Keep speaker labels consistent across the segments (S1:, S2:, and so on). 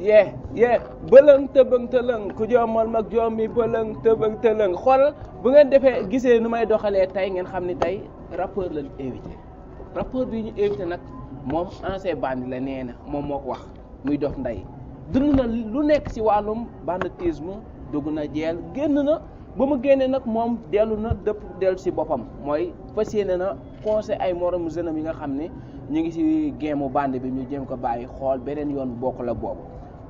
S1: yee bëlëng tëbëng tëlëng ku joomal mag joom mi bëlëng tëbëng tëlëng xool bu ngeen defee gisee nu may doxalee tey ngeen xam ni tey rappeur lañ invité rappeur bi ñu invité nag moom ancien bandi la nee na moom moo ko wax muy Dof Ndeye dund na lu nekk ci wàllum banditisme dugg na jeel génn na ba mu génnee nag moom dellu ci boppam mooy fas yéene na conseil ay moromu jeune yi nga xam ne ñu ngi ci géemu bandi bi ñu jéem ko bàyyi xool beneen yoon bokk la boobu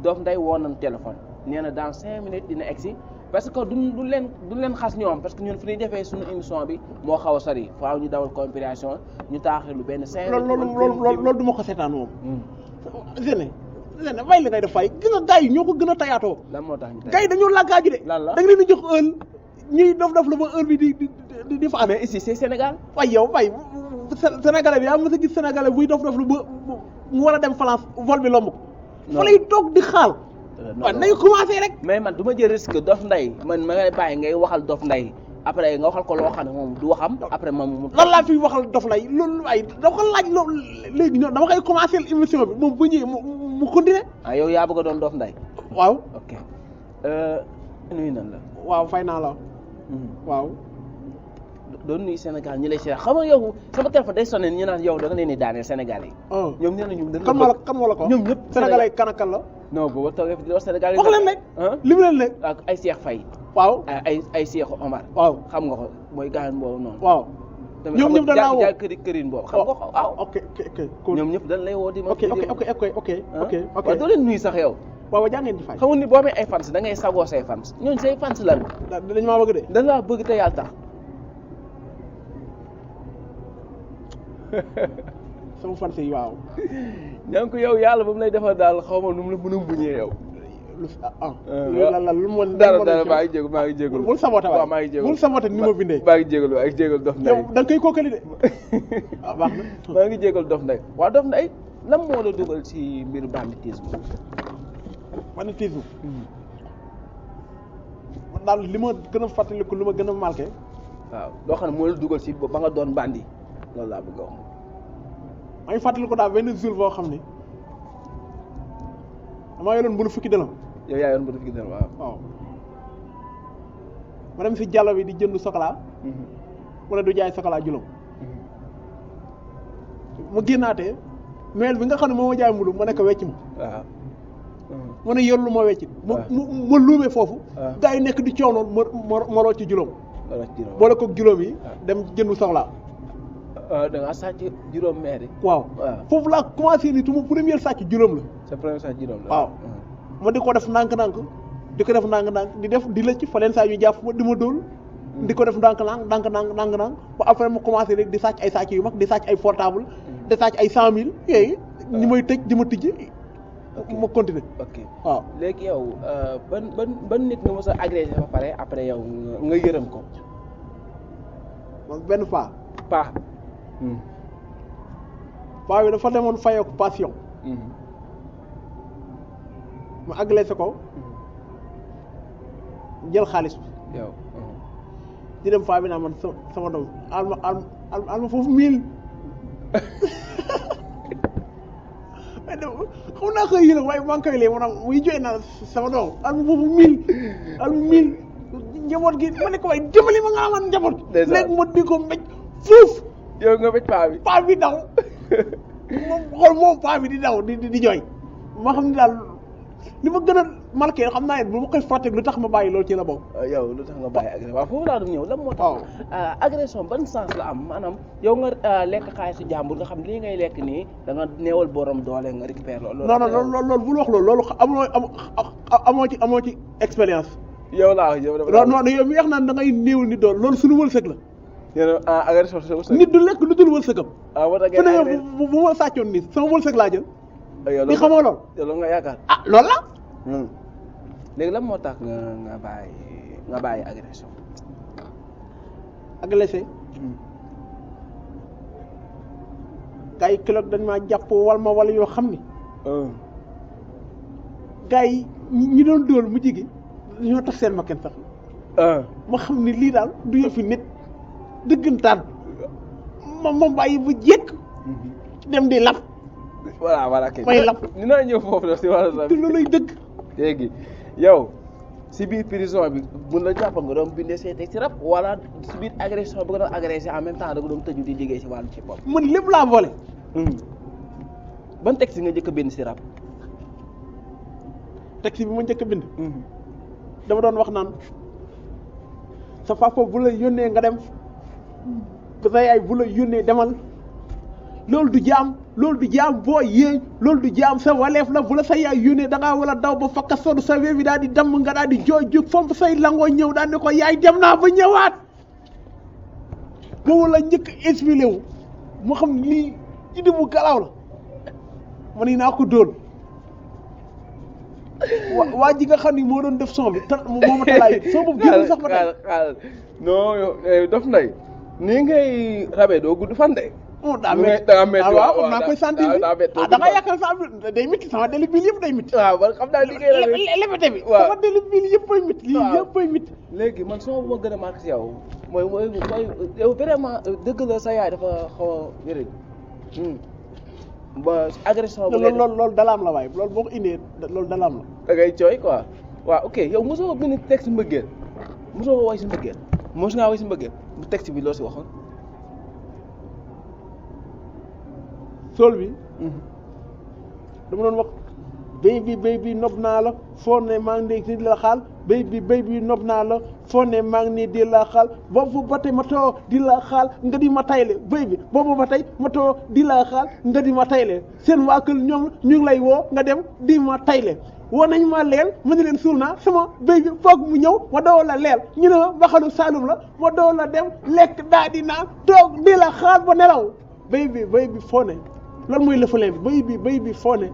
S1: Dof Ndeye woo nañ téléphone nee na dans 5 minutes dina egsi parce que du leen xas ñoom parce que ñun fi ñuy defee suñu émission bi moo xaw a sori faaw ñu dawal compréhension ñu taaxirlu benn 5 minutes.
S2: loolu du ma ko seetaan moom. Zene bàyyi li ngay def fay gis nga gars yi ñoo ko gën a tayaatoo.
S1: lan moo tax ñu
S2: gars yi dañoo làggaaju de.
S1: lan la
S2: da nga leen di jox heure ñuy dof la ba heure bi di fa amee.
S1: mais ici c'est Sénégal.
S2: waaye yow waaye Sénégalais bi yaa mos a gis Sénégalais buy dof la ba mu war a dem France vol bi lomb ko. fa lay toog di xaal. waaw nañu commencé rek.
S1: mais man du ma jël risque Dof Ndeye man ma ngay bàyyi ngay waxal Dof Ndeye après nga waxal ko loo xam ne moom du waxam après moom.
S2: lan laa fi waxal Dof Ndeye loolu ay da ko laaj loolu léegi ñoom dama koy commencé émission bi moom bu ñëwee mu continuer.
S1: ah yow yaa bëgg a doon Dof Ndeye.
S2: waaw.
S1: ok nuyu nan la.
S2: waaw fay naa la. waaw.
S1: doon nuyu Sénégal ñi lay seet xam nga yow sama téléphone day sonné ñu naan yow da nga leen di daaneel Sénégal yi. ñoom nee nañu dañu
S2: kan moo la ko
S1: ñoom ñëpp
S2: Sénégalais kan ak kan la.
S1: non boo toogee fi di wax Sénégal yi.
S2: wax leen rek. li mu leen rek.
S1: ak ay Cheikh Faye.
S2: waaw
S1: ay Cheikh Omar.
S2: waaw
S1: xam nga ko mooy gaañ boobu noonu.
S2: waaw. ñoom ñëpp dañ laa woo
S1: jaay këriñ boobu xam nga ko waaw.
S2: ok.
S1: ñoom ñëpp dañ lay woo di ma.
S2: ok.
S1: waaw doo leen nuyu sax yow.
S2: waaw jaa ngeen di fay.
S1: xam nga ni boo amee ay fans da ngay sagoo say fans ñooñu say fans lan.
S2: dañ maa bëgg de.
S1: dañ laa bëgg te yàlla tax.
S2: sama fans yi waaw.
S1: ñaa ngi ko yow yàlla ba mu lay defal daal xaw ma nu mu la mën a buñee yow.
S2: lu mu
S1: dara maa ngi jégalu.
S2: bul saboté waay
S1: maa ngi jégalu
S2: bul saboté ni ma bindee.
S1: maa ngi jégalu ak jégalu Dof Ndeye.
S2: yow da nga koy kookali de. baax na.
S1: maa ngi jégalu Dof Ndeye waaw Dof Ndeye lan moo la dugal ci mbiru banditisme.
S2: banditisme. man daal li ma gën a fàttaliku lu ma gën a marqué.
S1: waaw loo xam ne moo la dugal ci ba nga doon bandi loolu laa bëgg a wax.
S2: maa ngi fàttaliku daal benn jour boo xam ne damaa yoroon bu nu fukki dërëm.
S1: yow yaa yoroon bu nu fukki dërëm
S2: waaw. ma dem si jàllo bi di jënd chocolat. mu ne du jaay chocolat juróom. ma génnaatee meel bi nga xam ne moo ma jaay mbulu ma nekk wecc ma.
S1: waaw.
S2: ma ne yorlu ma weccit. ma luumee foofu. gars yi nekk di coow noonu ma rocc ci juróom. boole koog juróom yi. dem jëndu soxlaa.
S1: da ngaa sàcc juróom maire.
S2: waaw foofu laa commencé ni tuma première sàcc juróom la.
S1: sa première sàcc juróom la.
S2: waaw ma di ko def ndànk-ndànk di def di lëcc fa leen saa yu jàpp ma di ma dóol. di ko def ndànk-ndànk ba après ma commencé rek di sàcc ay sàcc yu mag di sàcc ay portable. di sàcc ay 100 000 yooyu. ñi may tëj di ma tijji. ma continuer.
S1: ok
S2: waaw
S1: léegi yow ban nit nga mos a agressé ba pare après yow nga yërëm ko.
S2: man benn paa bi dafa demoon fayoo ko passion. ma agressé ko. jël xaalis bi.
S1: yow.
S2: di dem paa bi naa man sama doom al ma foofu 1000. mais de xaw naa koy yële waaye maa ngi koy lee maanaam muy jooy naa sama doom al ma foofu 1000 njaboot gi ma ne ko waaye dimbali ma nga amoon njaboot. léegi ma di ko mbéj fuuf.
S1: yow nga bëj paa bi
S2: daw moom paa bi di daw di jooy ma xam ne daal li ma gën a marqué xam naa ne bu ma koy fàtte lu tax ma bàyyi loolu ci la bokk.
S1: yow lu tax nga bàyyi agression waaw foofu laa doon ñëw lan moo tax. agression ban sens la am maanaam yow nga lekk xaalisu jàmbur nga xam lii ngay lekk nii da nga néewal borom doole nga récupérer loolu.
S2: non loolu bul wax loolu amoo ci expérience.
S1: yow laa yow
S2: non yow mi wax naan da ngay néewal ni doole loolu suñu wërsëg la.
S1: yéen agression sa wërsëg.
S2: nit du lekk lu dul wërsëgam.
S1: moo tax ngeen
S2: bu ma sàccoon nii sama wërsëg laa jël.
S1: di
S2: xamoo lool.
S1: yow loolu nga yaakaar.
S2: loolu la.
S1: léegi lan moo tax nga bàyyi agression.
S2: agressé. gars yi keroog dañ maa jàpp wala yoo xam ni. gars yi ñi doon dóor mu jigi dañoo tax seen makken sax. ma xam ni lii daal du yëfi nit dëggantaan ma bàyyi bu jekk dem di laf
S1: voilà kay.
S2: may lap
S1: dinaa ñëw foofu la si wàllu rab.
S2: te looluy dëgg.
S1: léegi yow si biir prison bi mun la jàpp nga doon bindee say texte rap wala si biir agression bi nga doon agressé en même temps da nga doon tëju di liggéey si wàllu hip hop.
S2: man lépp laa boole.
S1: ban texte nga njëkk a bind si rap.
S2: texte bi ma njëkk a bind. dama doon wax naan sa papa bu la yónnee nga dem sa yaay bu la yónnee demal loolu du jaam booy yéey loolu du jaam sa waleef la bu la sa yaay yónnee da ngaa wala daw ba fakka sodu sa wér bi daal di damm nga daal di jooy jóg fomp say langoo ñëw daal di ko yaay dem naa ba ñëwaat boobu la njëkk expliqué wu mu xam lii idée bu galaaw la man yi naa ko dóol waa ji nga xam ni moo doon def son bi moo ma talaay son boobu génn sax ba tey
S1: non yow Dof Ndeye nii ngay rabee doo gudd fan de.
S2: daa métti waaw xam naa koy sentir bi da nga yaakaar sa day métti sama deli bil yëpp day métti.
S1: waaw man xam naa liggéey la
S2: lebete bi sama deli bil yëpp ay métti lii yëpp ay métti.
S1: léegi man sama bu ma gën a marqué si yow mooy yow vraiment dëgg la sa yaay dafa xaw a wéré ba agression bu
S2: loolu dalaam la waaye loolu boo ko indee loolu dalaam la.
S1: da ngay cooy quoi waaw ok yow mosoo bind texte mbëggeel mosoo ko woy si mbëggeel mos ngaa woy si mbëggeel bu texte bi loo si waxoon.
S2: sol bi dama doon wax baby nopp naa la foo ne maa ngi nii di la xaal baby nopp naa la foo ne maa ngi nii di la xaal boobu ba tey ma too di la xaal nga di ma tayle baby boobu ba tey ma too di la xaal nga di ma tayle seen waa kër ñoom ñu ngi lay woo nga dem di ma tayle woo nañ ma leel ma ne leen suul naa sama baby foog mu ñëw ma doo la leel ñu ne ma baxalu Saalum la ma doo la dem lekk daa di naan toog di la xaal ba nelaw baby foo ne loolu mooy lëfaleen baby foo ne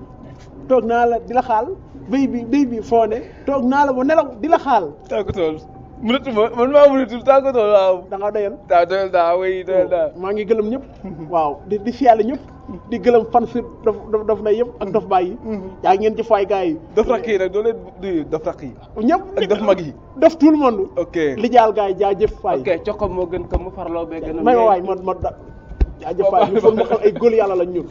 S2: toog naa la di la xaal baby foo ne toog naa la ba nelaw di la xaal.
S1: tàggatool mënatuma man maa mënatul tàggatool waaw.
S2: da nga doyal.
S1: doyal daa oui doyal daa.
S2: maa ngi gërëm ñëpp. waaw di siyaale ñëpp. di gërëm fan si dof na yëpp ak dof bàyyi. yaa ngeen ci fay gars yi.
S1: dof rakk yi nag doo leen di dof rakk yi.
S2: ñëpp
S1: ak dof mag yi.
S2: dof tout le monde.
S1: ok
S2: li jaal gars yi jaajëf fay.
S1: ok coxam moo gën ko mu farloo bee gën a.
S2: may waay man jaajëf fay ñu foog ma xam ay góor yàlla lañ ñun.